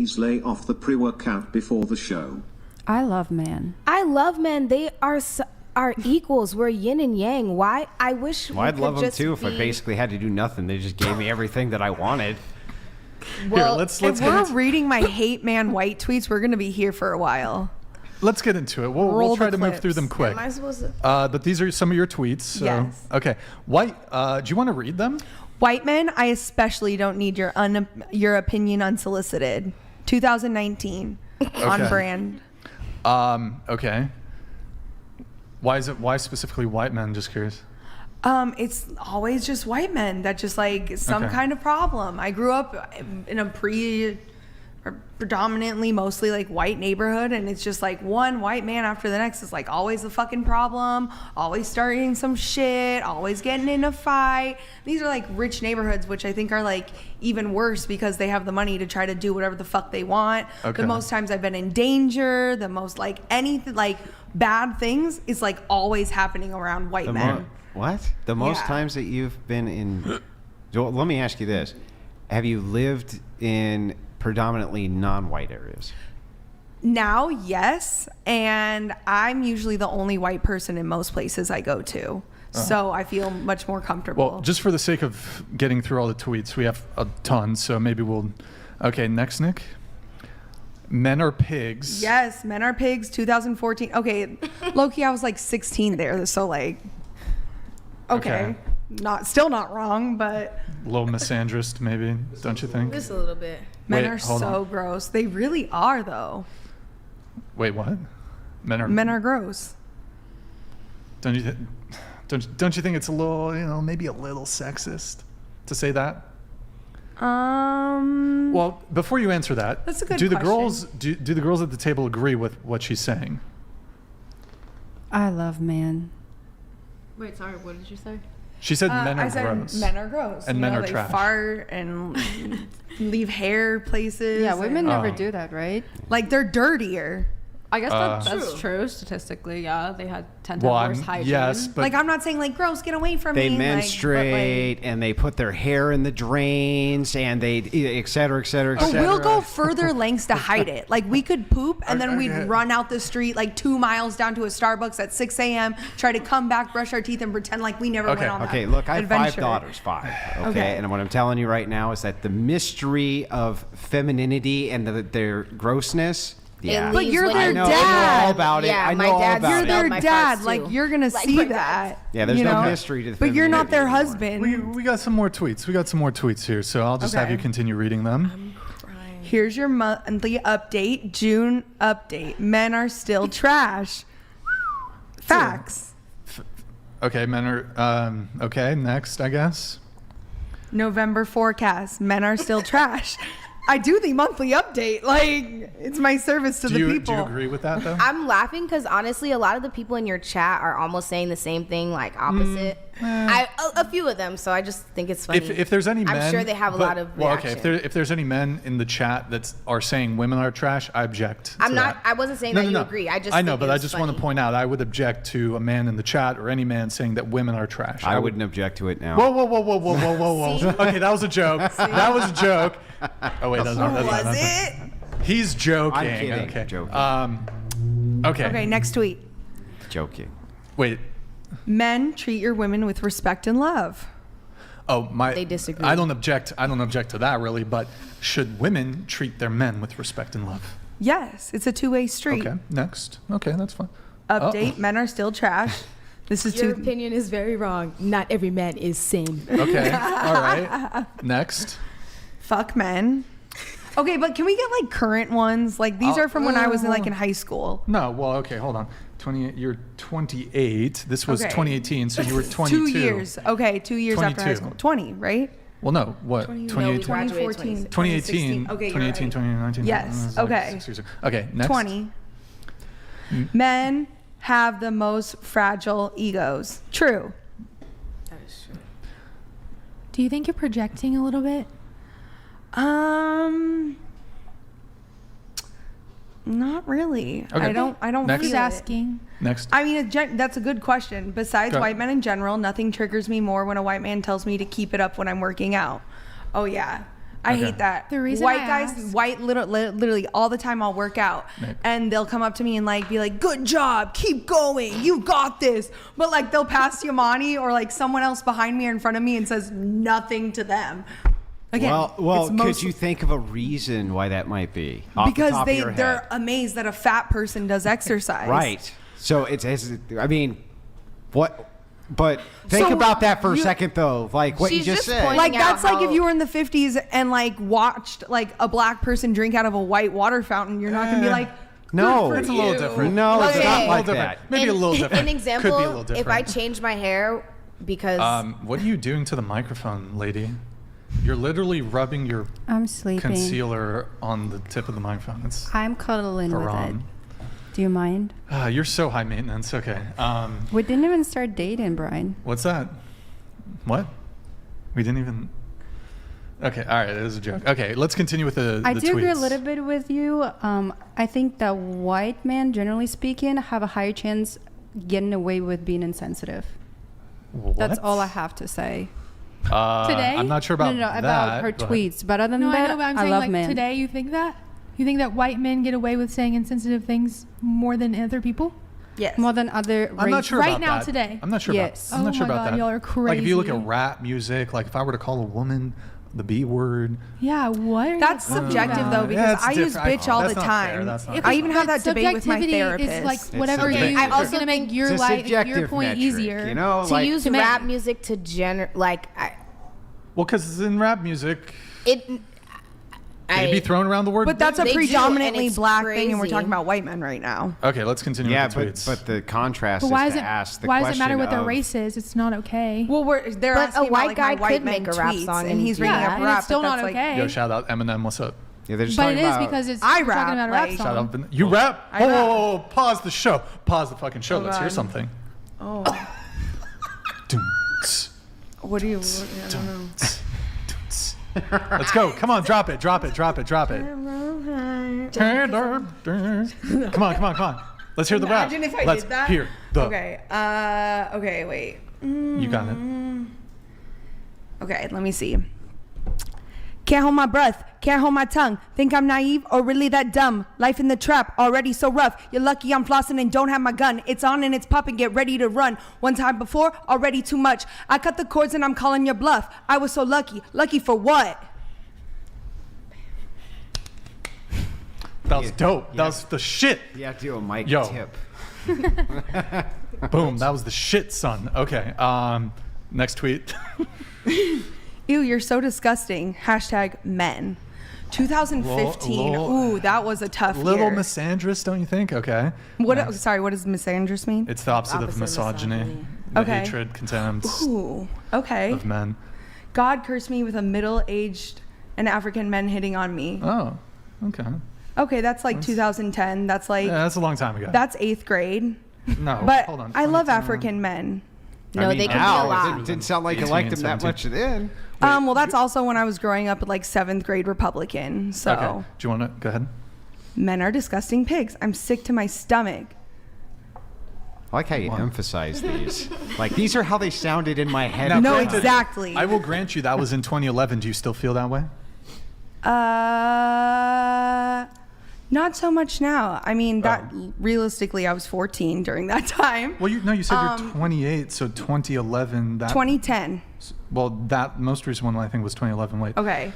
please lay off the pre-workout before the show. I love men. I love men. They are equals. We're yin and yang. Why? I wish. Well, I'd love them too if I basically had to do nothing. They just gave me everything that I wanted. Well, let's if we're reading my hate man white tweets, we're going to be here for a while. Let's get into it. We'll try to move through them quick. Am I supposed to? But these are some of your tweets. So. Yes. Okay. White. Do you want to read them? White men, I especially don't need your opinion unsolicited. 2019 on brand. Okay. Why specifically white men? Just curious. It's always just white men that just like some kind of problem. I grew up in a predominantly mostly like white neighborhood, and it's just like one white man after the next is like always the fucking problem, always starting some shit, always getting in a fight. These are like rich neighborhoods, which I think are like even worse because they have the money to try to do whatever the fuck they want. The most times I've been in danger, the most like anything like bad things is like always happening around white men. The most times that you've been in. So let me ask you this: have you lived in predominantly non-white areas? Now, yes, and I'm usually the only white person in most places I go to, so I feel much more comfortable. Well, just for the sake of getting through all the tweets, we have a ton, so maybe we'll. Okay, next, Nick. Men are pigs. Yes, men are pigs. 2014. Okay, low-key, I was like 16 there, so like. Okay. Still not wrong, but A little misandrist, maybe, don't you think? Just a little bit. Men are so gross. They really are, though. Wait, what? Men are gross. Don't you think it's a little, maybe a little sexist to say that? Well, before you answer that, that's a good question. Do the girls at the table agree with what she's saying? I love men. Wait, sorry, what did you say? She said men are I said gross. Men are gross. And men are they trash. Fart and leave hair places. Yeah, women never do that, right? Like they're dirtier. I guess that's true statistically. Yeah, they had 10 times worse hygiene. Yes, but like I'm not saying like gross, get away from they me. They menstruate and they put their hair in the drains and they et cetera, et cetera, et but cetera. We'll go further lengths to hide it. Like we could poop and then we'd run out the street like 2 miles down to a Starbucks at 6 a.m. Try to come back, brush our teeth, and pretend like we never went on that. Okay, look, I have adventure. 5 daughters. 5. Okay, and what I'm telling you right now is that the mystery of femininity and their grossness. Yeah, but you're their dad. I know all about it. Yeah, I know all about it. You're their dad. Like you're gonna see that. Yeah, there's no mystery to the but you're not their anymore. husband. We got some more tweets. We got some more tweets here, so I'll just have you continue reading them. I'm crying. Here's your monthly update. June update. Men are still trash. Facts. Okay, men are okay. Next, I guess. November forecast. Men are still trash. I do the monthly update. Like, it's my service to the people. Do you agree with that, though? I'm laughing because, honestly, a lot of the people in your chat are almost saying the same thing, like, opposite. A few of them, so I just think it's funny. If there's any men... I'm sure they have a lot of reaction. Okay, if there's any men in the chat that are saying women are trash, I object to that. I wasn't saying that you agree. I know, but I just want to point out, I would object to a man in the chat or any man saying that women are trash. I wouldn't object to it now. Whoa. Okay, that was a joke. That was a joke. Oh, wait, that's not. Was it? He's joking. I'm kidding. Okay. Joking. Okay, next tweet. Joking. Wait. Men treat your women with respect and love. They disagree. I don't object to that really, but should women treat their men with respect and love? Yes, it's a two-way street. Okay, next. Okay, that's fine. Update, men are still trash. This is Your opinion is very wrong. Not every man is same. Okay, all right. Next. Fuck men. Okay, but can we get like current ones? Like these are from when I was in high school. No, well, okay, hold on. 28. You're 28. This was 2018, so you were 22. 2 years. Okay, 2 years after high school. 20, right? Well, no. What? 2014. 2018. Okay, 2018, 2019. Yes. Like okay. 6 years ago. Okay. Next. 20. Men have the most fragile egos. True. That is true. Do you think you're projecting a little bit? Not really. Okay. I don't Next. feel asking. Next. I mean, that's a good question. Besides white men in general, nothing triggers me more when a white man tells me to keep it up when I'm working out. Oh yeah. I hate that. The reason white I guys, asked- literally all the time I'll work out Nick. and they'll come up to me and like be like, good job, keep going, you got this. But like they'll pass Yamani or like someone else behind me or in front of me and says nothing to them. Again, well, it's could you think of a reason why that might be? Off the because top of your they're head? amazed that a fat person does exercise. Right. So I mean, what? But think So about that for a you- second, though. Like what you She's just just said. pointing Like out that's like how- if you were in the 50s and like watched like a black person drink out of a white water fountain, you're not gonna be like, No, good for It's a little you. different. No, it's Okay. not like different. that. Maybe a little different. An example, Could be a little different. if I change my hair because What are you doing to the microphone, lady? You're literally rubbing your I'm sleeping. concealer on the tip of the microphone. It's I'm cuddling with it. haram. Do you mind? You're so high maintenance. Okay. We didn't even start dating, Brian. What's that? What? We didn't even. Okay. All right. It was a joke. Okay. Let's continue with the I the do agree a tweets. little bit with you. I think that white men, generally speaking, have a higher chance getting away with being insensitive. That's What? all I have to say. Today? I'm not sure about no, that. about her but- tweets. But other than No, I that, know, but I'm I saying love like men. today. You think that? You think that white men get away with saying insensitive things more than other people? Yes. More than other I'm not race- sure Right about now, that. today. I'm not sure Yes. about. I'm Oh not sure my about God, that. y'all are Like if you look crazy. at rap music, like if I were to call a woman the B word, Yeah, what? Are you That's talking subjective about? though, because it's I use different. bitch all That's the not fair. time. That's not If fair. I even have that debate with my subjectivity therapist. is like whatever subjective. you. I It's also gonna make think your It's a life, your subjective point metric, easier. You know, to like use to me. rap music to well, because in rap music, it. they'd be throwing around the word. But that's a They do, predominantly and it's black thing, and we're crazy. talking about white men right now. Okay, let's continue yeah, with the tweets. but the contrast But is why to does it? ask the Why does question it matter what their of- race is? It's not okay. Well, they're But asking a white about, like, guy my white could men make a rap tweets, song and and he's do bringing that. up and rap, it's still but not that's like, okay. Yo, shout out Eminem. What's up? Yeah, they're just But talking it is about, because it's I we're rap, talking about a rap like- Shout song. out. You rap? I rap. Oh, pause the show. Pause the fucking show. Oh, Let's hear God. something. oh, Dum, tss, what do you? I don't know. tss, dum, tss. Let's go. Come on, drop it. Drop it. Drop it. Drop it. Come on. Let's hear the rap. Imagine if I Let's did that. hear the. Okay. Okay. Wait. You got it. Okay. Let me see. Can't hold my breath, can't hold my tongue. Think I'm naive or really that dumb? Life in the trap, already so rough. You're lucky I'm flossing and don't have my gun. It's on and it's popping, get ready to run. One time before, already too much. I cut the cords and I'm calling your bluff. I was so lucky. Lucky for what? That was dope. Yeah. That was the shit. You have to do a mic Yo. tip. Boom. That was the shit, son. Okay. Next tweet. Ew, you're so disgusting. Hashtag men. 2015. Lol. Ooh, that was a tough Little year. misandrous, don't you think? Okay. What? Next. Sorry, what does misandrous mean? It's the opposite, of Opposite of misogyny. misogyny. The Okay. hatred, contempt Ooh, okay. of men. God cursed me with a middle-aged and African men hitting on me. Oh, okay. Okay, that's like 2010. That's like Yeah, that's a long time ago. that's 8th grade. No, But hold on. I love 2010. African men. No, they can be a now, lot. It didn't sound like you 18, liked them that 17. much then. Well, that's also when I was growing up at like 7th grade Republican. So Okay. Do you want to go ahead? men are disgusting pigs. I'm sick to my stomach. I like how you emphasize these. Like, these are how they sounded in my head. Now, No, granted, exactly. I will grant you that was in 2011. Do you still feel that way? Not so much now. I mean, that realistically, I was 14 during that time. Well, you said you're 28, so 2011. That 2010. Well, that most recent one I think was 2011. Wait, Okay.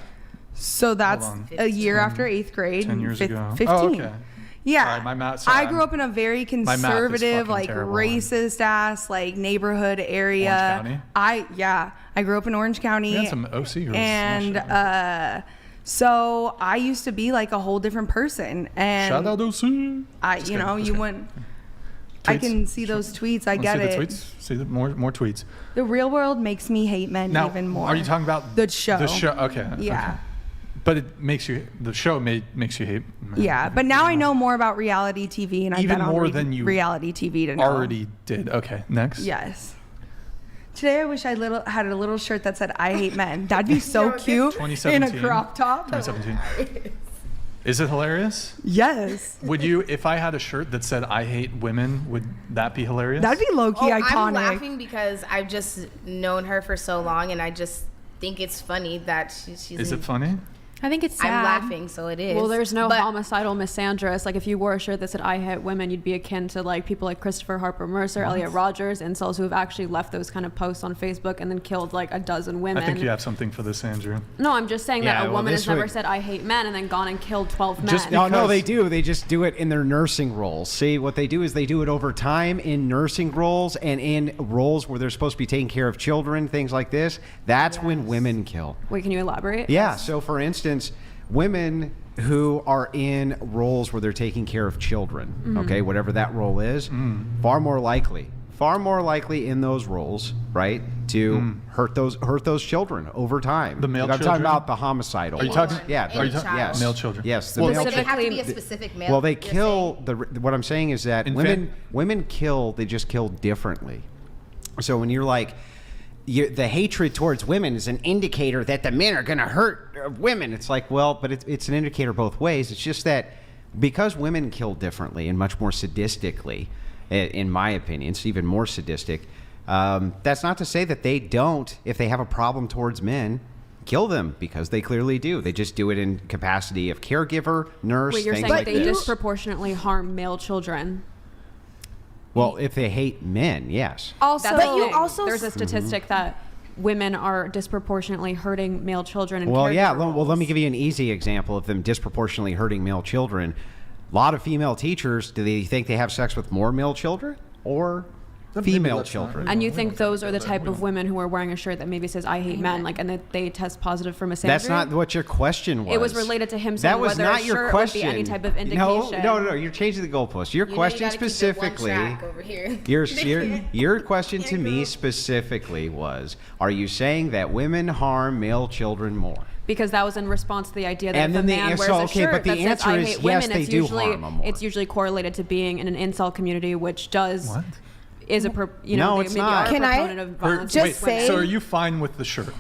So that's on. a year after 8th grade. 10 years ago. 15. Oh, okay. Yeah. Sorry, my math- sorry, I grew up in a very math is conservative, fucking like terrible. racist ass, like neighborhood area. County? I grew up in Orange County. We had some OC girls. And so I used to be like a whole different person. And shout out OC. I, Just you kidding, know, just you kidding. wouldn't. I Tweets? can see those tweets. I Let's get see it. the tweets. See the more tweets. The real world makes me hate men Now, even more. are you talking about The show. The show. Okay. Yeah. Okay. But it makes you. The show makes you hate. men. Yeah, but now I know more about reality TV, and I've Even been on more than you reality TV to know. Already did. Okay. Next. Yes. Today I wish I had a little shirt that said "I hate men." That'd be so cute in a 2017. crop top. 2017. Is it hilarious? Yes, Would you, if I had a shirt that said "I hate women," would that be hilarious? that'd be low key I'm iconic. laughing because I've just known her for so long, and I just think it's funny that she's. Is it funny? I think it's sad. I'm laughing, so it is. Well, there's no But homicidal misandrist. Like, if you wore a shirt that said "I hate women," you'd be akin to like people like Christopher Harper Mercer, Elliot Rogers, incels who have actually left those kind of posts on Facebook and then killed like a dozen women. I think you have something for this, Andrew. No, I'm just saying Yeah, that a well, woman has this never would- said "I hate men" and then gone and killed 12 men. Just No, because- they do. They just do it in their nursing roles. See, what they do is they do it over time in nursing roles and in roles where they're supposed to be taking care of children, things like this. That's when women kill. Wait, can you elaborate? Yeah. So, for instance, women who are in roles where they're taking care of children, okay, whatever that role is, far more likely in those roles, right, to hurt those children over time. The male I'm talking children? about the homicidal. Are you ones. talking- Yeah. Are you the- talking- yes. Male children? Yes. The Well, male But they have to be a Specifically- specific male. well, they you're kill saying? what I'm saying is that women kill. They just kill differently. So when you're like, the hatred towards women is an indicator that the men are going to hurt women. It's like, well, but it's an indicator both ways. It's just that because women kill differently and much more sadistically, in my opinion, it's even more sadistic. That's not to say that they don't, if they have a problem towards men, kill them, because they clearly do. They just do it in capacity of caregiver, nurse, Wait, you're things saying like they this. disproportionately harm male children? Well, if they hate men, yes. Also, That's But the you thing. also There's a statistic that women are disproportionately hurting male children. In Well, yeah. caregiver Well, let me roles. give you an easy example of them disproportionately hurting male children. A lot of female teachers, do they think they have sex with more male children or female children? And you think those are the type of women who are wearing a shirt that maybe says "I hate men," like, and that they test positive for misandry? That's not what your question was. It was related to him saying that was whether not a your shirt question. would be any type of indication. No. You're changing the goalpost. Your You know you question gotta keep it one specifically. track over here. Your question to me specifically was: are you saying that women harm male children more? Because that was in response to the idea that And if a then the man answer- wears a okay, shirt but the that says answer "I is hate yes, women," they it's do usually harm 'em more. it's usually correlated to being in an incel community, which does What? is a No, they it's maybe not. are a Can I proponent of violence just against women. say- So are you fine with the shirt?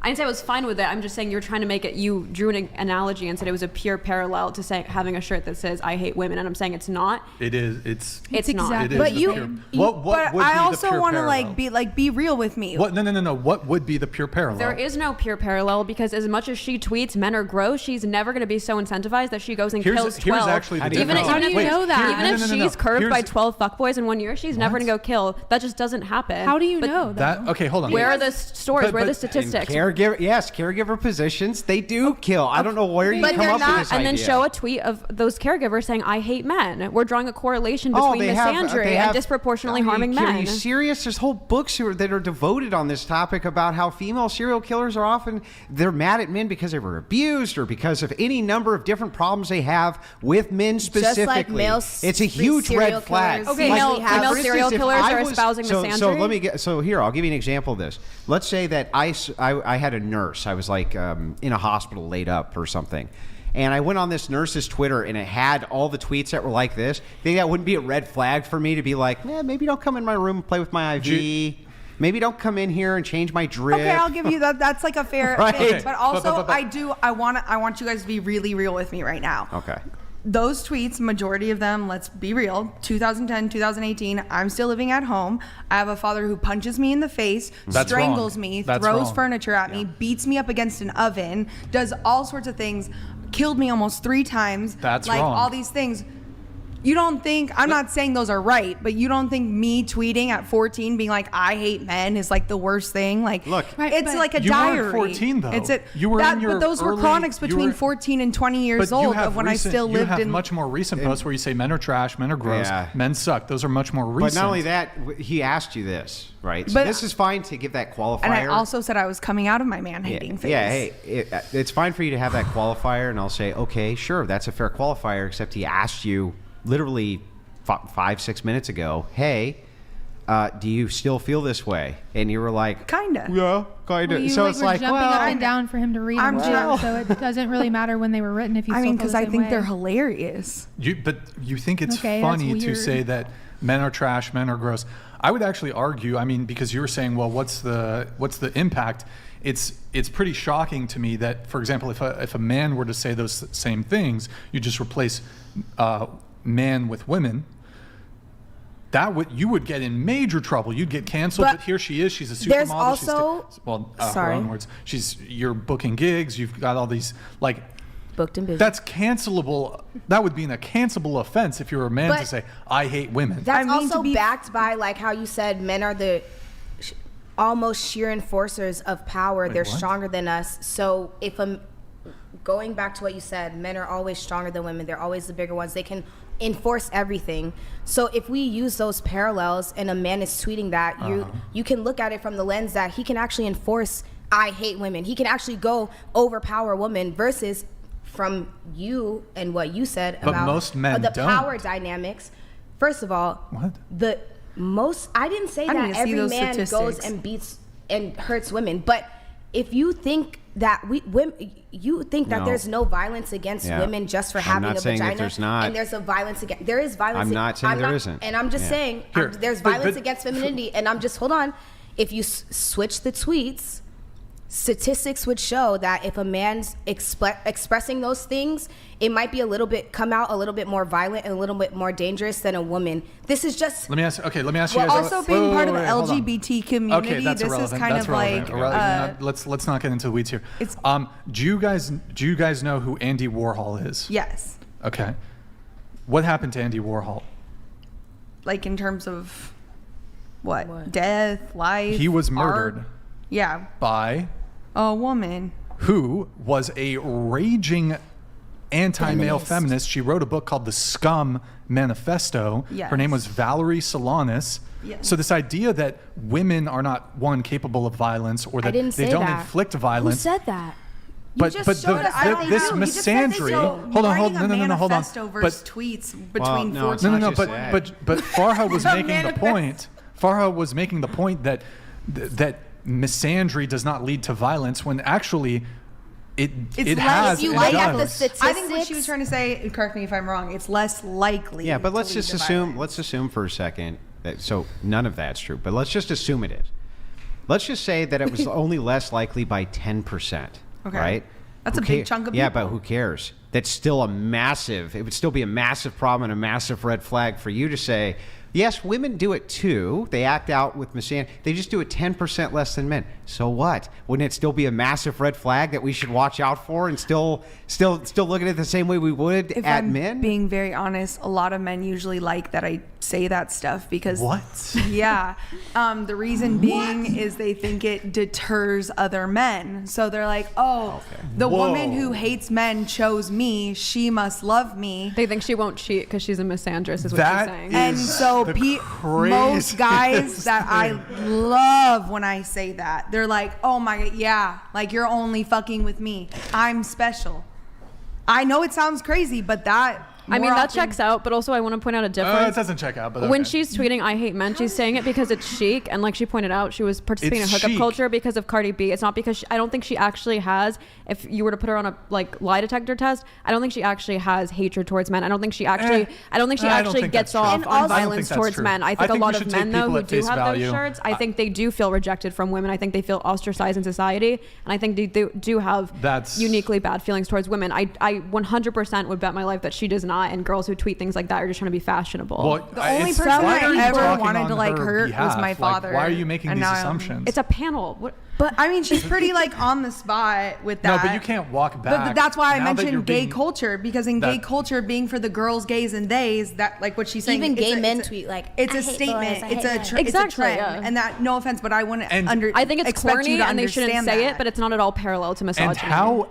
I didn't say I was fine with it. I'm just saying you're trying to make it. You drew an analogy and said it was a pure parallel to say having a shirt that says "I hate women," and I'm saying it's not. It is. It's It's not. It is But the you- pure, you- what but would be I the also pure want to parallel? be real with me. What? No. What would be the pure parallel? There is no pure parallel because as much as she tweets men are gross, she's never going to be so incentivized that she goes and kills 12. actually the even difference. How do you if, know that? Even if she's curved by Here's- 12 fuckboys in 1 year, she's never going to go kill. That just doesn't happen. How do you But know that. Okay, hold on. Where are the stories? Where are the but- statistics? Caregiver positions, they do kill. I don't know where you But come they're up with not- this And then idea. show a tweet of those caregivers saying, "I hate men." We're drawing a correlation between misandry and disproportionately harming Are men. you serious? There's whole books that are devoted on this topic about how female serial killers are often, they're mad at men because they were abused or because of any number of different problems they have with men specifically. like male it's a huge serial red flag. killers Okay, usually male have- female serial if killers I are was- espousing so misandry? So here, I'll give you an example of this. Let's say that I had a nurse. I was like in a hospital laid up or something. And I went on this nurse's Twitter and it had all the tweets that were like this. Think that wouldn't be a red flag for me to be like, maybe don't come in my room and play with my IV. Maybe don't come in here and change my drip. Okay, I'll give you that. That's like a fair Right. thing. Okay, But also, but- I want you guys to be really real with me right now. Okay. Those tweets, majority of them, let's be real, 2010, 2018, I'm still living at home. I have a father who punches me in the face, That's strangles wrong. me, That's throws wrong. furniture at me, beats me up against an oven, does all sorts of things, killed me almost 3 times. That's like wrong. all these things. You don't think, I'm not saying those are right, but you don't think me tweeting at 14 being like, I hate men is like the worst thing? Like, Look. Right, it's but- like a You weren't diary. 14 though. It's You were in your but those were early- chronics you between were- 14 and 20 years But you old have of when recent- I still lived You have in. much more recent posts where you say men are trash, men are gross, Yeah. men suck. Those are much more recent. But not only that, he asked you this, right? So But- this is fine to give that qualifier. And I also said I was coming out of my man-hating phase. Yeah, hey, it's fine for you to have that qualifier, and I'll say, okay, sure, that's a fair qualifier, except he asked you literally 5-6 minutes ago, hey, do you still feel this way? And you were like, Kinda. yeah, kind Well, of. you So like it's were like, jumping well, up and down for him to read I'm them, just- so it doesn't really matter when they were written if you I still mean, feel because the I same think way. they're hilarious. But you think it's Okay, that's funny to weird. say that men are trash, men are gross. I would actually argue, I mean, because you were saying, well, what's the impact? It's pretty shocking to me that, for example, if a man were to say those same things, you just replace man with women. you would get in major trouble. You'd get canceled. But here she is. She's a supermodel. There's also her own words. You're booking gigs. You've got all these like. Booked and busy. That's cancelable. That would be a cancelable offense if you were a man to say, I hate women. That's also backed by, like how you said, men are the almost sheer enforcers of power. They're stronger than us. So going back to what you said, men are always stronger than women. They're always the bigger ones. They can enforce everything. So if we use those parallels and a man is tweeting that, you can look at it from the lens that he can actually enforce, I hate women. He can actually go overpower a woman versus from you and what you said about most men the don't. Power dynamics. First of all, I didn't say that every man goes and beats and hurts women, but if you think that there's no violence against women just for having a vagina, and there's a violence against, there is violence. I'm not saying there isn't, and I'm just saying there's violence against femininity, and I'm just hold on. If you switch the tweets, statistics would show that if a man's expressing those things, it might be come out a little bit more violent and a little bit more dangerous than a woman. This is just. Let me ask you guys. Also, being part of the LGBT community, that's this irrelevant. is kind that's of irrelevant. like. Let's not get into the weeds here. Do you guys know who Andy Warhol is? Yes. Okay. What happened to Andy Warhol? Like in terms of what? Death, life. He was murdered. Art? Yeah. By a woman who was a raging anti-male feminist. She wrote a book called The Scum Manifesto. Yes. Her name was Valerie Solanas. Yes. So this idea that women are not capable of violence or that they don't inflict violence. Who said that? But this misandry. Hold on. Tweets between But Farha was making the point. Farha was making the point that misandry does not lead to violence when actually it has. I think what she was trying to say, and correct me if I'm wrong, it's less likely. Yeah, but let's assume for a second that so none of that's true. But let's just assume it is. Let's just say that it was only less likely by 10%. Okay. Right? That's a big chunk of people. Yeah, but who cares? That's still it would still be a massive problem and a massive red flag for you to say, yes, women do it too. They act out with misandry. They just do it 10% less than men. So what? Wouldn't it still be a massive red flag that we should watch out for and still look at it the same way we would at men? Being very honest, a lot of men usually like that I say that stuff because yeah. The reason being is they think it deters other men. So they're like, the woman who hates men chose me. She must love me. They think she won't cheat because she's a misandrist, is what she's saying. And so most guys that I love when I say that, they're like, oh my God, yeah, like you're only fucking with me. I'm special. I know it sounds crazy, but that checks out, but also I want to point out a difference. It doesn't check out, but when she's tweeting I hate men, she's saying it because it's chic, and like she pointed out, she was participating in hookup culture because of Cardi B. It's not because I don't think she actually has, if you were to put her on a lie detector test, I don't think she actually has hatred towards men. I don't think she actually gets off on violence towards men. I think a lot of men though who do have those shirts, I think they do feel rejected from women. I think they feel ostracized in society, and I think they do have uniquely bad feelings towards women. I 100% would bet my life that she does not. And girls who tweet things like that are just trying to be fashionable. Well, the only person I ever wanted to hurt behalf? was my father. Why are you making these assumptions? It's a panel. But I mean, she's pretty like on the spot with that. No, but you can't walk back. But that's why I mentioned gay culture, because in gay culture, being for the girls, gays, and theys, that like what she's saying. Even gay men tweet like it's a statement. It's a trend, and that no offense, but I wouldn't I think it's corny, and they shouldn't say it, but it's not at all parallel to misogyny. And how?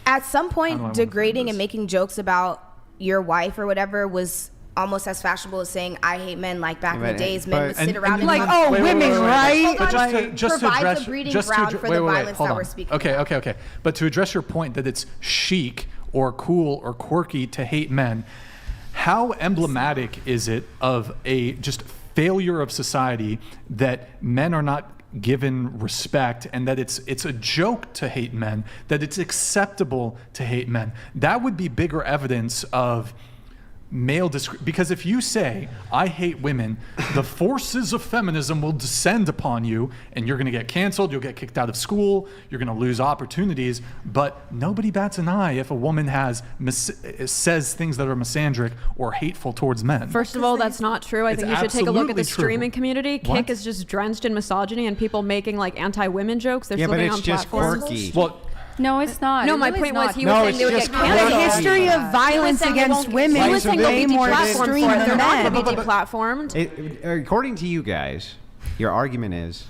At some point, degrading and making jokes about your wife or whatever was almost as fashionable as saying I hate men. Like back in the days, men would sit around and like, women, right? But just to address the breeding ground for the violence that we're speaking. Okay. But to address your point that it's chic or cool or quirky to hate men, how emblematic is it of a just failure of society that men are not given respect, and that it's a joke to hate men, that it's acceptable to hate men? That would be bigger evidence of because if you say I hate women, the forces of feminism will descend upon you and you're going to get canceled, you'll get kicked out of school, you're going to lose opportunities. But nobody bats an eye if a woman says things that are misandric or hateful towards men. First of all, that's not true. I think you should take a look at the absolutely true. streaming community. Kick is just drenched in misogyny and people making like anti-women jokes. They're Yeah, still but getting it's on just platforms. quirky. Well, No, it's not. No, It my really point is was not. he was saying they would it's get just The canceled. history of violence against women He was is saying they'll way be more deplatformed extreme for it. than They're not men. going to be deplatformed. According to you guys, your argument is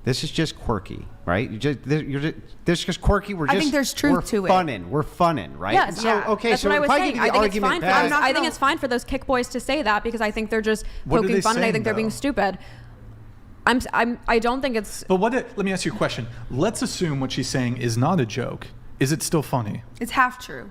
this is just quirky, right? This is just quirky. I think there's truth to it. We're funning, right? Yes, So, okay, that's so what I was if I saying. give I the think it's argument fine. back, I think it's fine for those kick boys to say that because I think they're just What are poking they fun and I saying, think they're being though? stupid. I don't think it's. but let me ask you a question. Let's assume what she's saying is not a joke. Is it still funny? It's half true.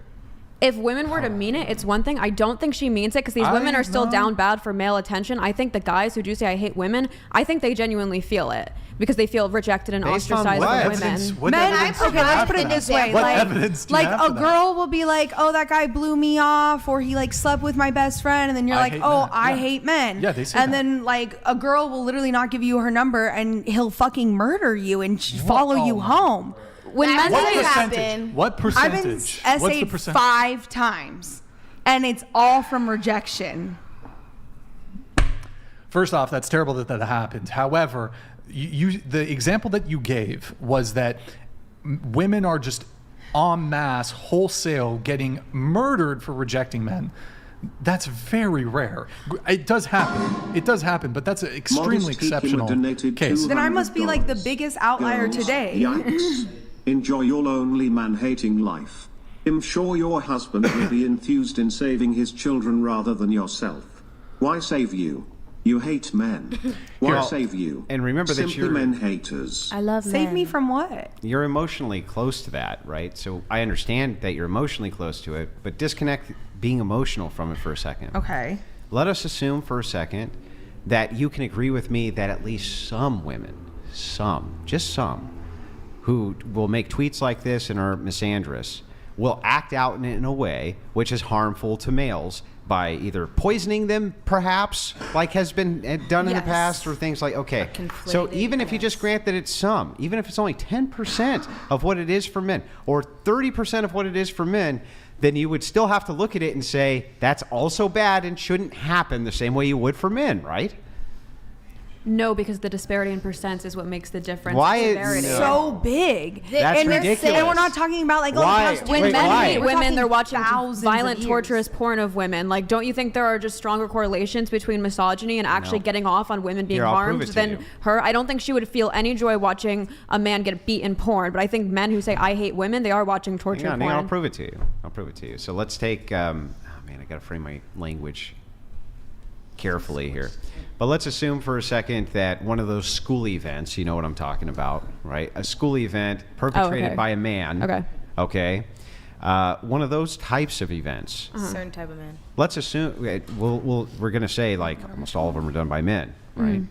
If women were to mean it, it's one thing. I don't think she means it because these women are still down bad for male attention. I think the guys who do say I hate women, I think they genuinely feel it because they feel rejected and Based on ostracized what? by Evidence- women. what Men, evidence do you okay, let's have put for it that? this way. What like, evidence do you like have a for that? girl will be like, oh, that guy blew me off, or he like slept with my best friend, and then you're I like, hate oh, men. I Yeah. hate men. Yeah, they say and that. then like a girl will literally not give you her number, and he'll fucking murder you and follow you home. When men What say percentage? What I've been percentage? What's the essayed percentage? 5 times, and it's all from rejection. First off, that's terrible that happened. However, the example that you gave was that women are just en masse, wholesale, getting murdered for rejecting men. That's very rare. It does happen, but that's an extremely Modest Kiki exceptional donated case. Then I must be like the $200. biggest outlier Girls, today. Yikes. Enjoy your lonely man-hating life. I'm sure your husband will be enthused in saving his children rather than yourself. Why save you? You hate men. Why Well, save you? and remember that Simply you're- men haters. I love Save men. me from what? you're emotionally close to that, right? So I understand that you're emotionally close to it, but disconnect being emotional from it for a second. Okay. Let us assume for a second that you can agree with me that at least some women, just some, who will make tweets like this and are misandrous, will act out in a way which is harmful to males by either poisoning them, perhaps, like has been done in the Yes. past, or things like, okay. So conflating, even if you just grant that it's some, even if it's only 10% of what it is for men, or 30% of what it is for men, then you would still have to look at it and say, that's also bad and shouldn't happen the same way you would for men, right? No, because the disparity in percents is what makes the difference. Why is- Severity. No. So big. That's and ridiculous. And we're not talking about like Why? oh, When Wait, men why? hate We're women, talking they're watching thousands of violent, years. torturous porn of women. Like, don't you think there are just stronger correlations between misogyny and actually No. getting off on women being Here, I'll prove harmed it to than you. her? I don't think she would feel any joy watching a man get beat in porn. But I think men who say I hate women, they are watching torture Hang on, porn. I'll prove it to you. So let's take, oh man, I got to frame my language carefully here. But let's assume for a second that one of those school events, you know what I'm talking about, right? A school event perpetrated by a man. Okay. Okay. One of those types of events. Certain type of man. Let's assume we're going to say like almost all of them are done by men, right?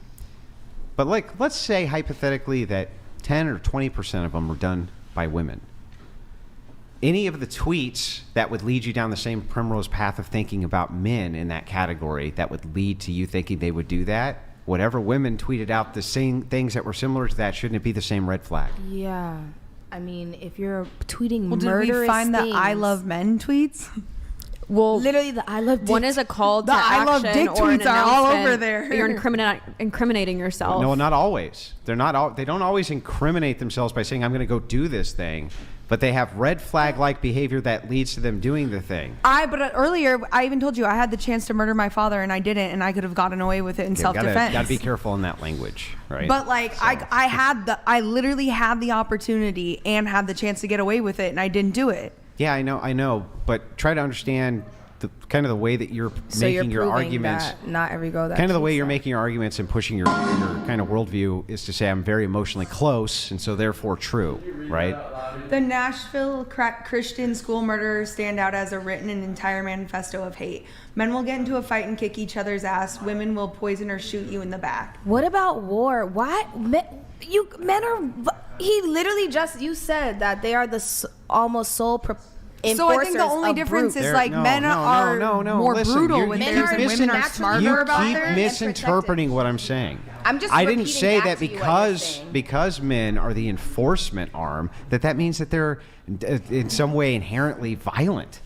But like let's say hypothetically that 10 or 20% of them are done by women. Any of the tweets that would lead you down the same primrose path of thinking about men in that category that would lead to you thinking they would do that, whatever women tweeted out the same things that were similar to that, shouldn't it be the same red flag? Yeah. I mean, if you're tweeting Well, did murderous we find things, the I love men tweets? Well, literally the I love one dick. is a call to The I love action dick or an tweets are all announcement over there. that You're incriminating yourself. No, not always. They're not. They don't always incriminate themselves by saying, "I'm going to go do this thing," but they have red flag-like behavior that leads to them doing the thing. But earlier I even told you I had the chance to murder my father and I didn't, and I could have gotten away with it in self-defense. Got to be careful in that language, right? But like So- I literally had the opportunity and had the chance to get away with it, and I didn't do it. Yeah, I know, but try to understand the kind of the way that you're So you're making your proving arguments. that not every girl that Kind of the way tweets you're that. making your arguments and pushing your kind of worldview is to say I'm very emotionally close, and so therefore true, right? The Nashville Christian school murderers stand out as a written and entire manifesto of hate. Men will get into a fight and kick each other's ass. Women will poison or shoot you in the back. What about war? Why men are? He literally you said that they are the almost sole So I think the only difference is like men are more brutal with things and women are smarter about You it. keep misinterpreting what I'm saying. I didn't say that because men are the enforcement arm that means that they're in some way inherently violent.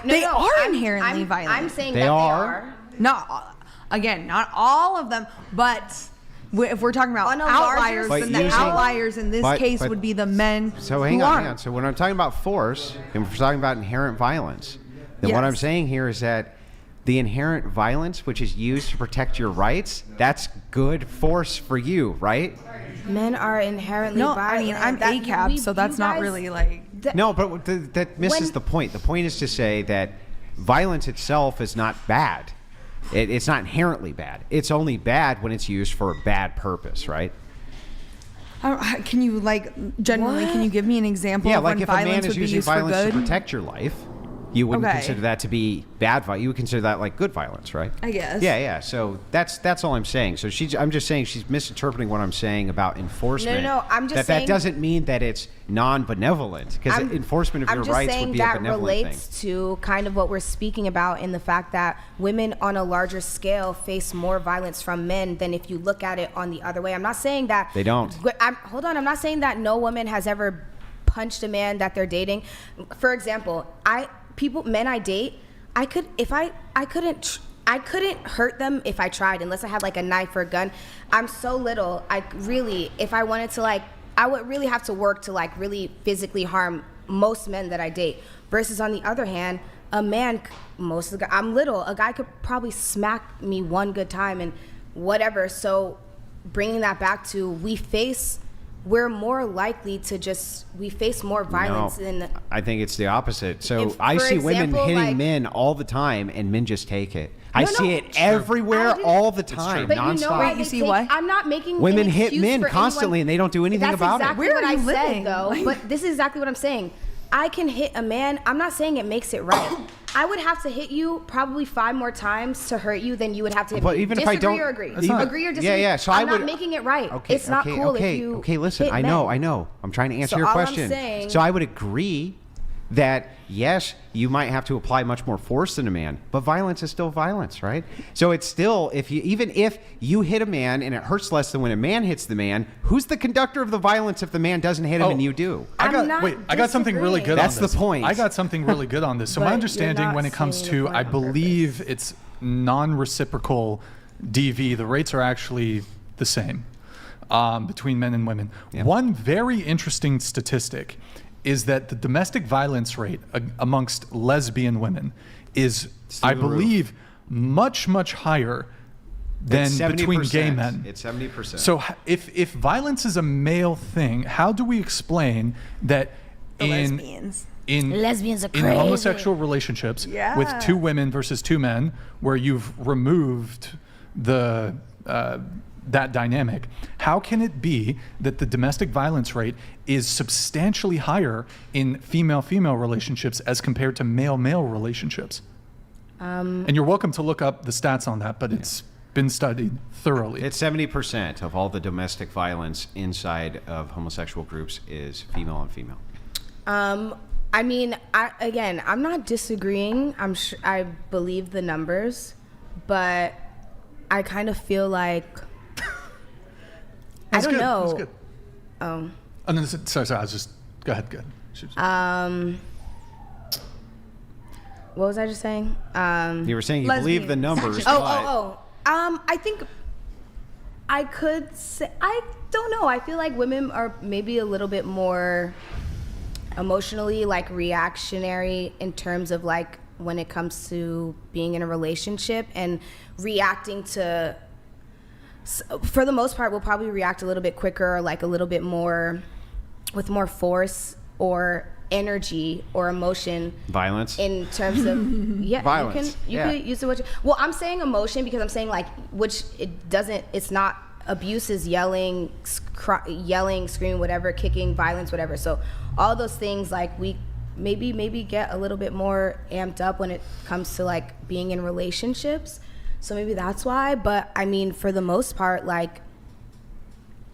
They are inherently violent. I'm saying they are. Not all of them, but if we're talking about outliers, then the outliers in this case would be the men. So hang on. So when I'm talking about force, and we're talking about inherent violence, then what I'm saying here is that the inherent violence, which is used to protect your rights, that's good force for you, right? Men are inherently violent. I mean, I'm ACAB, so that's not really like... No, but that misses the point. The point is to say that violence itself is not bad. It's not inherently bad. It's only bad when it's used for a bad purpose, right? Can you generally? Can you give me an example? Yeah, of like when if a man is using violence to good? protect your life, you wouldn't consider that to be bad violence. You would consider that like good violence, right? I guess. Yeah. So that's all I'm saying. So I'm just saying she's misinterpreting what I'm saying about enforcement. No. I'm just saying that doesn't mean that it's non-benevolent, because enforcement of your rights would be a benevolent thing. I'm just saying that relates to kind of what we're speaking about in the fact that women on a larger scale face more violence from men than if you look at it on the other way. I'm not saying that they don't. I'm not saying that no woman has ever punched a man that they're dating. For example, men I date, I couldn't hurt them if I tried, unless I had like a knife or a gun. I'm so little. If I wanted to I would really have to work to really physically harm most men that I date. Versus on the other hand, a man, I'm little. A guy could probably smack me one good time and whatever. So bringing that back to we're more likely to we face more violence than... I think it's the opposite. So I see women hitting men all the time, and men just take it. I see it everywhere all the time, but nonstop. You see what? I'm not making women hit men constantly, and they don't do anything about it. That's exactly what I said, though. But this is exactly what I'm saying. I can hit a man. I'm not saying it makes it right. I would have to hit you probably 5 more times to hurt you than you would have to hit me. Even disagree if I don't, or agree? Agree or disagree? Yeah. So I'm not making it right. It's not cool if you listen, hit I know. I'm trying to answer your question. So I would agree that yes, you might have to apply much more force than a man, but violence is still violence, right? So it's still, even if you hit a man and it hurts less than when a man hits the man, who's the conductor of the violence if the man doesn't hit him and you do? I got something really good on this. That's the point. I got something really good on this. So my understanding when it comes to, I believe it's non-reciprocal DV, the rates are actually the same between men and women. Yeah. One very interesting statistic is that the domestic violence rate amongst lesbian women is, I believe, much, much higher than between gay men. It's 70%. So if violence is a male thing, how do we explain that lesbians are crazy. In homosexual relationships with 2 women versus 2 men, where you've removed that dynamic, how can it be that the domestic violence rate is substantially higher in female-female relationships as compared to male-male relationships? And you're welcome to look up the stats on that, but it's been studied thoroughly. It's 70% of all the domestic violence inside of homosexual groups is female on female. I mean, I'm not disagreeing. I believe the numbers, but I kind of feel like I don't know. That's good. Oh, no, sorry. I was just... Go ahead. What was I just saying? You were saying you believe the numbers. I think I could say... I don't know. I feel like women are maybe a little bit more emotionally reactionary in terms of when it comes to being in a relationship and reacting to... For the most part, we'll probably react a little bit quicker, a little bit more, with more force or energy or emotion. Violence. In terms of violence. You can use the word. Well, I'm saying emotion because I'm saying which it doesn't. It's not abuse is yelling, screaming, whatever, kicking, violence, whatever. So all those things we maybe get a little bit more amped up when it comes to being in relationships. So maybe that's why, but I mean, for the most part,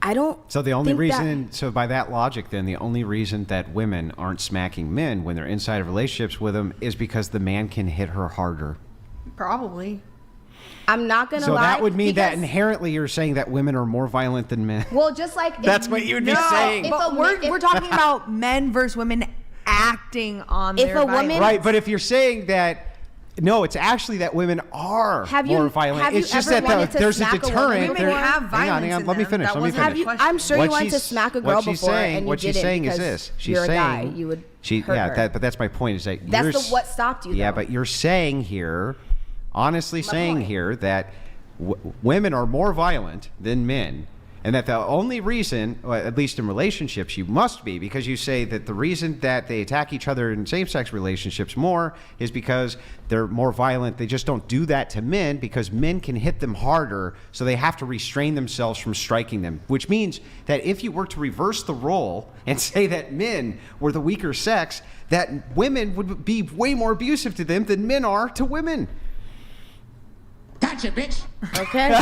I don't. So the only think reason, so by that logic, then the only reason that women aren't smacking men when they're inside of relationships with them is because the man can hit her harder. Probably. I'm not gonna So lie. that would mean that because- inherently you're saying that women are more violent than men. Well, just like if- That's what you'd be No, saying. If but a- we're talking about men versus women acting on If their a violence. woman- Right, but if you're saying that, no, it's actually that women are more violent. It's just that there's a deterrent. Women There- have hang on, violence in let me them. finish. That Let me wasn't finish. the I'm sure What you wanted to she's- smack a what girl she's before saying- and you what she's didn't saying is because this. She's you're a saying, guy. You would hurt her. but that's my point. Is that That's you're what stopped you. Yeah, though. but you're saying here, honestly saying point. here that women are more violent than men, and that the only reason, or at least in relationships, you must be, because you say that the reason that they attack each other in same-sex relationships more is because they're more violent. They just don't do that to men because men can hit them harder, so they have to restrain themselves from striking them, which means that if you were to reverse the role and say that men were the weaker sex, that women would be way more abusive to them than men are to women. Gotcha, bitch. Okay.